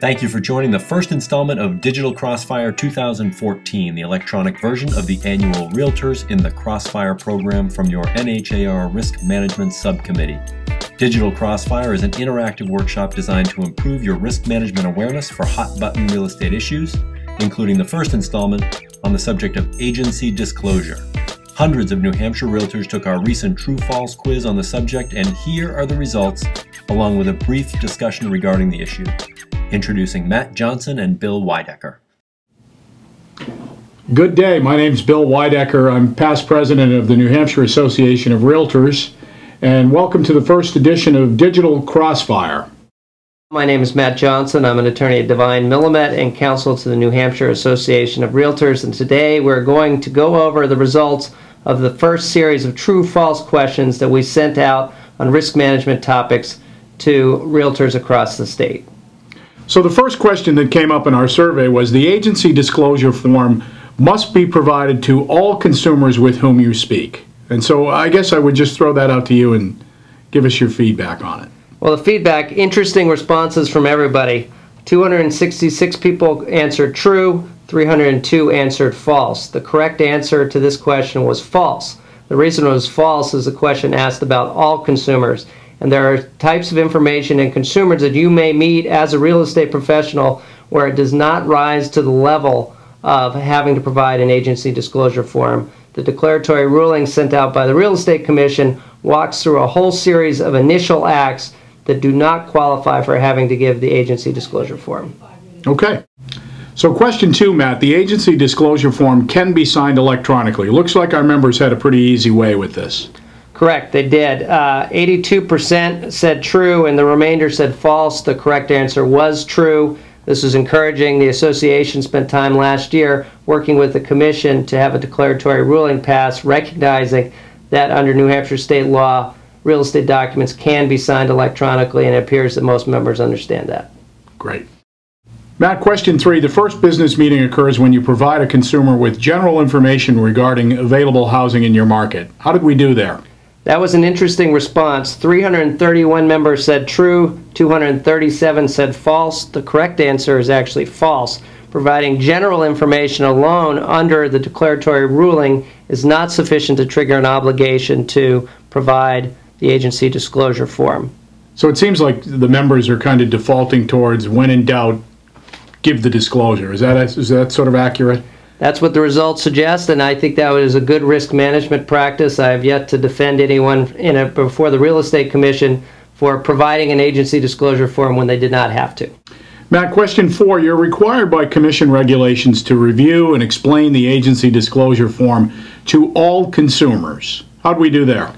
Thank you for joining the first installment of Digital Crossfire 2014, the electronic version of the annual Realtors in the Crossfire program from your NHAR Risk Management Subcommittee. Digital Crossfire is an interactive workshop designed to improve your risk management awareness for hot-button real estate issues, including the first installment on the subject of agency disclosure. Hundreds of New Hampshire realtors took our recent true-false quiz on the subject, and here are the results, along with a brief discussion regarding the issue. Introducing Matt Johnson and Bill Weidacher. Good day. My name is Bill Weidacher. I'm past president of the New Hampshire Association of Realtors, and welcome to the first edition of Digital Crossfire. My name is Matt Johnson. I'm an attorney at Devine Millimet and counsel to the New Hampshire Association of Realtors, and today we're going to go over the results of the first series of true-false questions that we sent out on risk management topics to realtors across the state. So the first question that came up in our survey was the agency disclosure form must be provided to all consumers with whom you speak. And so I guess I would just throw that out to you and give us your feedback on it. Well, the feedback, interesting responses from everybody. 266 people answered true, 302 answered false. The correct answer to this question was false. The reason it was false is the question asked about all consumers. And there are types of information and consumers that you may meet as a real estate professional where it does not rise to the level of having to provide an agency disclosure form. The declaratory ruling sent out by the Real Estate Commission walks through a whole series of initial acts that do not qualify for having to give the agency disclosure form. Okay. So question 2, Matt, the agency disclosure form can be signed electronically. Looks like our members had a pretty easy way with this. Correct, they did. 82% said true and the remainder said false. The correct answer was true. This is encouraging. The association spent time last year working with the commission to have a declaratory ruling passed, recognizing that under New Hampshire state law, real estate documents can be signed electronically, and it appears that most members understand that. Great. Matt, question 3. The first business meeting occurs when you provide a consumer with general information regarding available housing in your market. How did we do there? That was an interesting response. 331 members said true, 237 said false. The correct answer is actually false. Providing general information alone under the declaratory ruling is not sufficient to trigger an obligation to provide the agency disclosure form. So it seems like the members are kind of defaulting towards, when in doubt, give the disclosure. Is that sort of accurate? That's what the results suggest, and I think that is a good risk management practice. I have yet to defend anyone before the Real Estate Commission for providing an agency disclosure form when they did not have to. Matt, question 4. You're required by commission regulations to review and explain the agency disclosure form to all consumers. How'd we do there?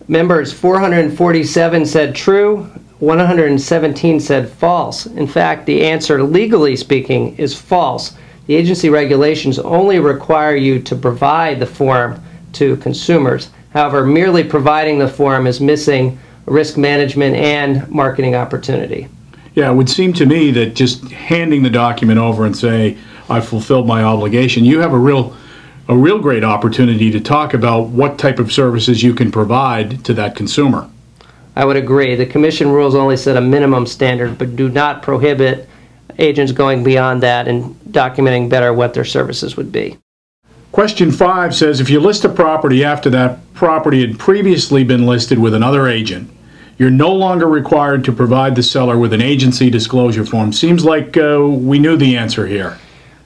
Members, 447 said true, 117 said false. In fact, the answer, legally speaking, is false. The agency regulations only require you to provide the form to consumers. However, merely providing the form is missing risk management and marketing opportunity. Yeah, it would seem to me that just handing the document over and say, I've fulfilled my obligation, you have a real great opportunity to talk about what type of services you can provide to that consumer. I would agree. The Commission rules only set a minimum standard, but do not prohibit agents going beyond that and documenting better what their services would be. Question 5 says, if you list a property after that property had previously been listed with another agent, you're no longer required to provide the seller with an agency disclosure form. Seems like we knew the answer here.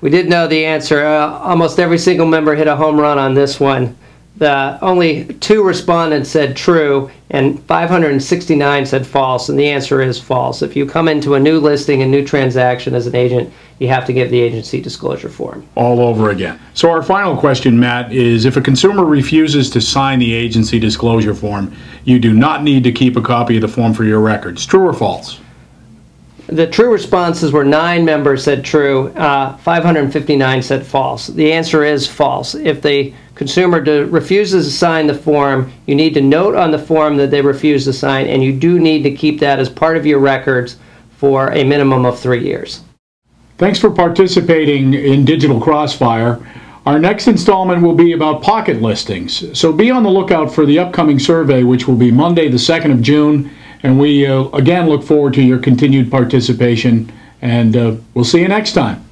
We did know the answer. Almost every single member hit a home run on this one. Only 2 respondents said true and 569 said false, and the answer is false. If you come into a new listing, a new transaction as an agent, you have to give the agency disclosure form. All over again. So our final question, Matt, is if a consumer refuses to sign the agency disclosure form, you do not need to keep a copy of the form for your records. True or false? The true responses were 9 members said true, 559 said false. The answer is false. If the consumer refuses to sign the form, you need to note on the form that they refuse to sign, and you do need to keep that as part of your records for a minimum of 3 years. Thanks for participating in Digital Crossfire. Our next installment will be about pocket listings, so be on the lookout for the upcoming survey, which will be Monday the 2nd of June And we, again, look forward to your continued participation, and we'll see you next time.